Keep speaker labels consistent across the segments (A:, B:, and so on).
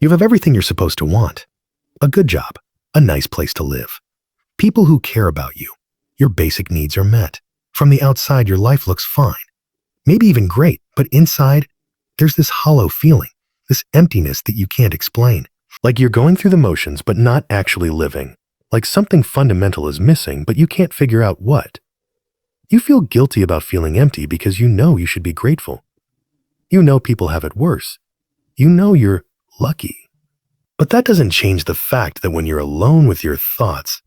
A: You have everything you're supposed to want. A good job, a nice place to live, people who care about you. Your basic needs are met. From the outside, your life looks fine, maybe even great, but inside, there's this hollow feeling, this emptiness that you can't explain. Like you're going through the motions, but not actually living. Like something fundamental is missing, but you can't figure out what. You feel guilty about feeling empty because you know you should be grateful. You know people have it worse. You know you're lucky. But that doesn't change the fact that when you're alone with your thoughts,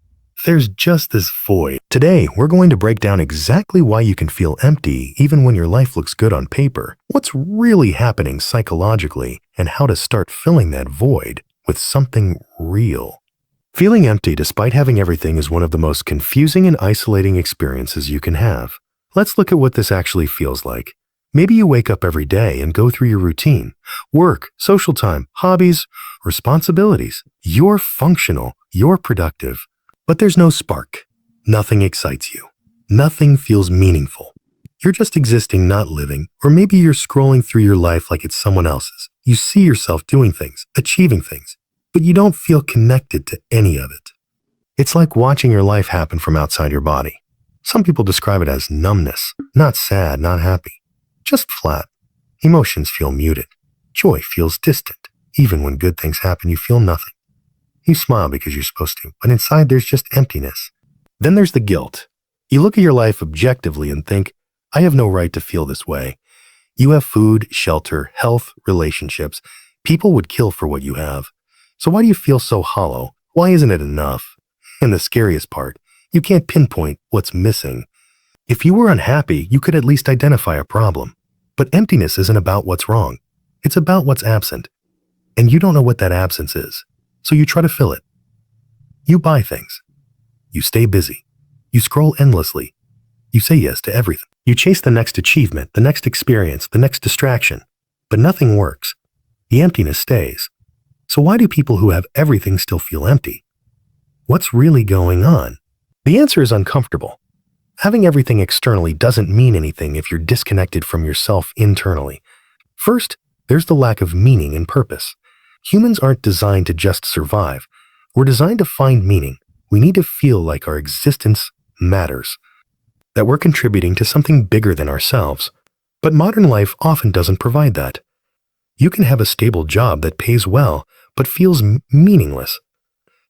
A: there's just this void. Today, we're going to break down exactly why you can feel empty even when your life looks good on paper, what's really happening psychologically, and how to start filling that void with something real. Feeling empty despite having everything is one of the most confusing and isolating experiences you can have. Let's look at what this actually feels like. Maybe you wake up every day and go through your routine, work, social time, hobbies, responsibilities. You're functional, you're productive, but there's no spark. Nothing excites you. Nothing feels meaningful. You're just existing, not living, or maybe you're scrolling through your life like it's someone else's. You see yourself doing things, achieving things, but you don't feel connected to any of it. It's like watching your life happen from outside your body. Some people describe it as numbness, not sad, not happy, just flat. Emotions feel muted. Joy feels distant. Even when good things happen, you feel nothing. You smile because you're supposed to, but inside there's just emptiness. Then there's the guilt. You look at your life objectively and think, I have no right to feel this way. You have food, shelter, health, relationships. People would kill for what you have. So why do you feel so hollow? Why isn't it enough? And the scariest part, you can't pinpoint what's missing. If you were unhappy, you could at least identify a problem. But emptiness isn't about what's wrong. It's about what's absent. And you don't know what that absence is. So you try to fill it. You buy things. You stay busy. You scroll endlessly. You say yes to everything. You chase the next achievement, the next experience, the next distraction. But nothing works. The emptiness stays. So why do people who have everything still feel empty? What's really going on? The answer is uncomfortable. Having everything externally doesn't mean anything if you're disconnected from yourself internally. First, there's the lack of meaning and purpose. Humans aren't designed to just survive. We're designed to find meaning. We need to feel like our existence matters, that we're contributing to something bigger than ourselves. But modern life often doesn't provide that. You can have a stable job that pays well, but feels meaningless.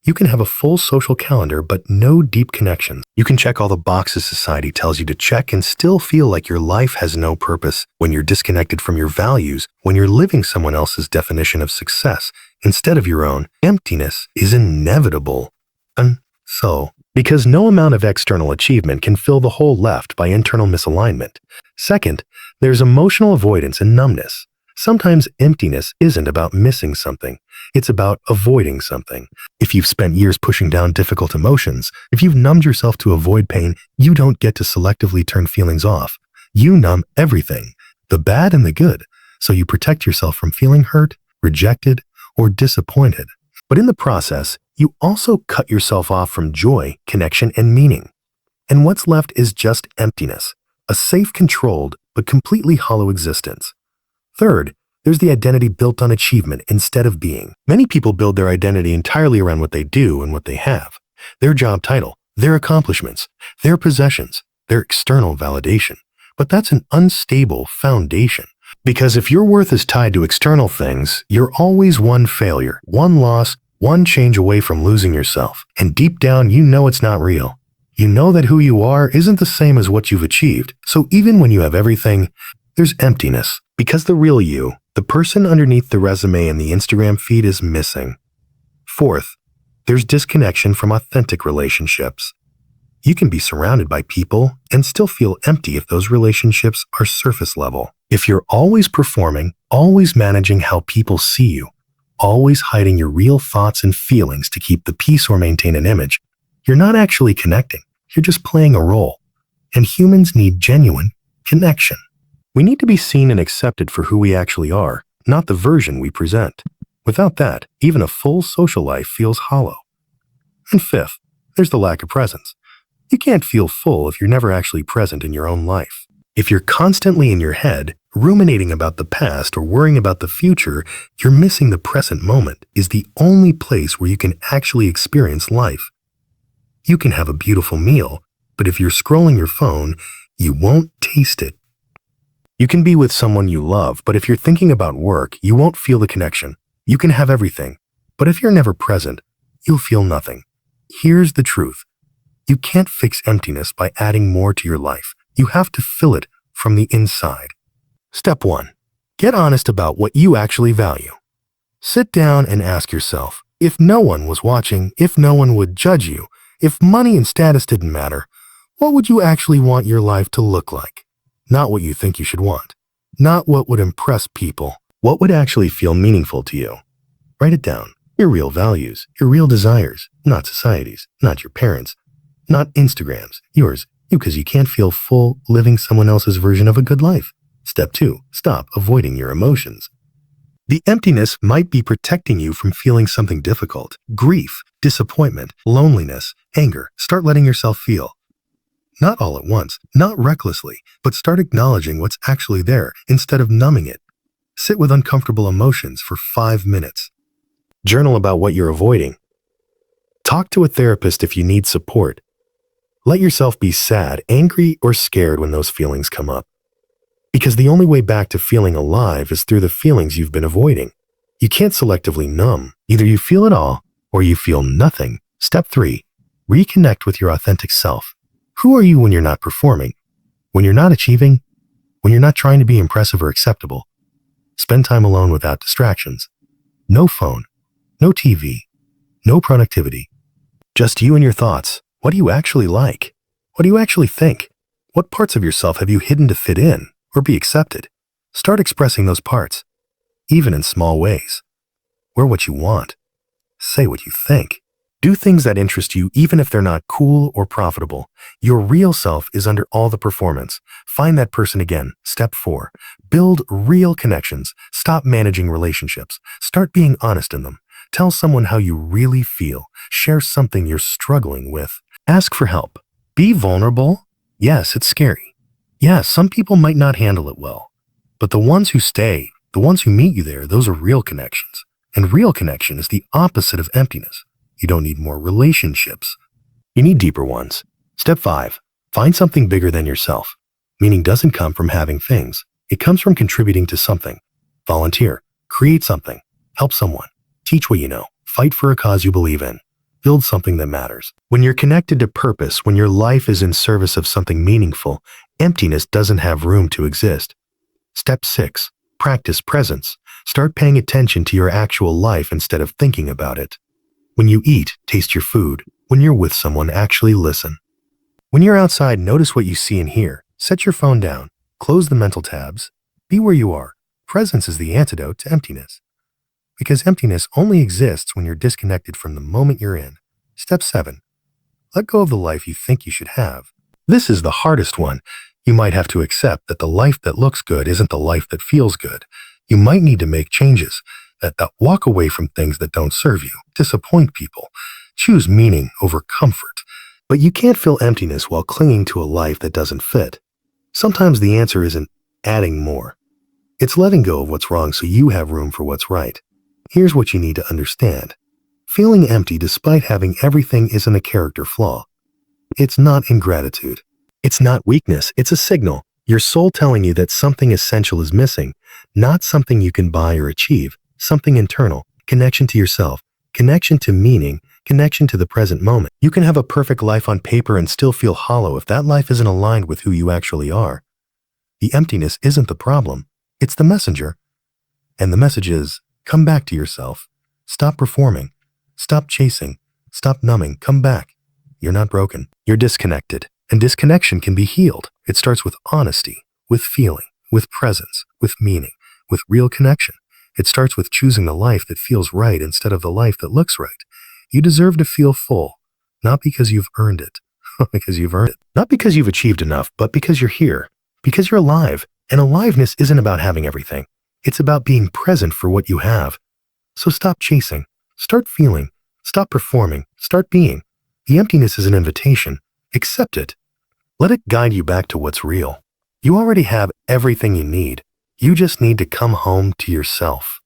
A: You can have a full social calendar, but no deep connections. You can check all the boxes society tells you to check and still feel like your life has no purpose when you're disconnected from your values, when you're living someone else's definition of success instead of your own. Emptiness is inevitable. And so, because no amount of external achievement can fill the hole left by internal misalignment. Second, there's emotional avoidance and numbness. Sometimes emptiness isn't about missing something. It's about avoiding something. If you've spent years pushing down difficult emotions, if you've numbed yourself to avoid pain, you don't get to selectively turn feelings off. You numb everything, the bad and the good, so you protect yourself from feeling hurt, rejected, or disappointed. But in the process, you also cut yourself off from joy, connection, and meaning. And what's left is just emptiness, a safe, controlled, but completely hollow existence. Third, there's the identity built on achievement instead of being. Many people build their identity entirely around what they do and what they have. Their job title, their accomplishments, their possessions, their external validation. But that's an unstable foundation. Because if your worth is tied to external things, you're always one failure, one loss, one change away from losing yourself. And deep down, you know it's not real. You know that who you are isn't the same as what you've achieved. So even when you have everything, there's emptiness. Because the real you, the person underneath the resume and the Instagram feed, is missing. Fourth, there's disconnection from authentic relationships. You can be surrounded by people and still feel empty if those relationships are surface level. If you're always performing, always managing how people see you, always hiding your real thoughts and feelings to keep the peace or maintain an image, you're not actually connecting. You're just playing a role. And humans need genuine connection. We need to be seen and accepted for who we actually are, not the version we present. Without that, even a full social life feels hollow. And fifth, there's the lack of presence. You can't feel full if you're never actually present in your own life. If you're constantly in your head, Ruminating about the past or worrying about the future, you're missing the present moment is the only place where you can actually experience life. You can have a beautiful meal, but if you're scrolling your phone, you won't taste it. You can be with someone you love, but if you're thinking about work, you won't feel the connection. You can have everything, but if you're never present, you'll feel nothing. Here's the truth. You can't fix emptiness by adding more to your life. You have to fill it from the inside. Step 1. Get honest about what you actually value. Sit down and ask yourself, if no one was watching, if no one would judge you, if money and status didn't matter, what would you actually want your life to look like? Not what you think you should want. Not what would impress people. What would actually feel meaningful to you? Write it down. Your real values, your real desires, not society's, not your parents', not Instagram's, yours, because you can't feel full living someone else's version of a good life. Step 2. Stop avoiding your emotions. The emptiness might be protecting you from feeling something difficult. Grief, disappointment, loneliness, anger. Start letting yourself feel. Not all at once, not recklessly, but start acknowledging what's actually there instead of numbing it. Sit with uncomfortable emotions for 5 minutes. Journal about what you're avoiding. Talk to a therapist if you need support. Let yourself be sad, angry, or scared when those feelings come up. Because the only way back to feeling alive is through the feelings you've been avoiding. You can't selectively numb. Either you feel it all or you feel nothing. Step 3. Reconnect with your authentic self. Who are you when you're not performing? When you're not achieving? When you're not trying to be impressive or acceptable? Spend time alone without distractions. No phone, no TV, no productivity. Just you and your thoughts. What do you actually like? What do you actually think? What parts of yourself have you hidden to fit in or be accepted? Start expressing those parts, even in small ways. Wear what you want. Say what you think. Do things that interest you even if they're not cool or profitable. Your real self is under all the performance. Find that person again. Step 4. Build real connections. Stop managing relationships. Start being honest in them. Tell someone how you really feel. Share something you're struggling with. Ask for help. Be vulnerable. Yes, it's scary. Yes, some people might not handle it well. But the ones who stay, the ones who meet you there, those are real connections. And real connection is the opposite of emptiness. You don't need more relationships. You need deeper ones. Step 5. Find something bigger than yourself. Meaning doesn't come from having things. It comes from contributing to something. Volunteer. Create something. Help someone. Teach what you know. Fight for a cause you believe in. Build something that matters. When you're connected to purpose, when your life is in service of something meaningful, emptiness doesn't have room to exist. Step 6. Practice presence. Start paying attention to your actual life instead of thinking about it. When you eat, taste your food. When you're with someone, actually listen. When you're outside, notice what you see and hear. Set your phone down. Close the mental tabs. Be where you are. Presence is the antidote to emptiness. Because emptiness only exists when you're disconnected from the moment you're in. Step 7. Let go of the life you think you should have. This is the hardest one. You might have to accept that the life that looks good isn't the life that feels good. You might need to make changes, that walk away from things that don't serve you, disappoint people, choose meaning over comfort. But you can't fill emptiness while clinging to a life that doesn't fit. Sometimes the answer isn't adding more. It's letting go of what's wrong so you have room for what's right. Here's what you need to understand. Feeling empty despite having everything isn't a character flaw. It's not ingratitude. It's not weakness. It's a signal. Your soul telling you that something essential is missing, not something you can buy or achieve, something internal, connection to yourself, connection to meaning, connection to the present moment. You can have a perfect life on paper and still feel hollow if that life isn't aligned with who you actually are. The emptiness isn't the problem. It's the messenger. And the message is, come back to yourself. Stop performing. Stop chasing. Stop numbing. Come back. You're not broken. You're disconnected. And disconnection can be healed. It starts with honesty, with feeling, with presence, with meaning, with real connection. It starts with choosing the life that feels right instead of the life that looks right. You deserve to feel full, not because you've earned it, because you've earned it. Not because you've achieved enough, but because you're here, because you're alive. And aliveness isn't about having everything. It's about being present for what you have. So stop chasing, start feeling, stop performing, start being. The emptiness is an invitation. Accept it. Let it guide you back to what's real. You already have everything you need. You just need to come home to yourself.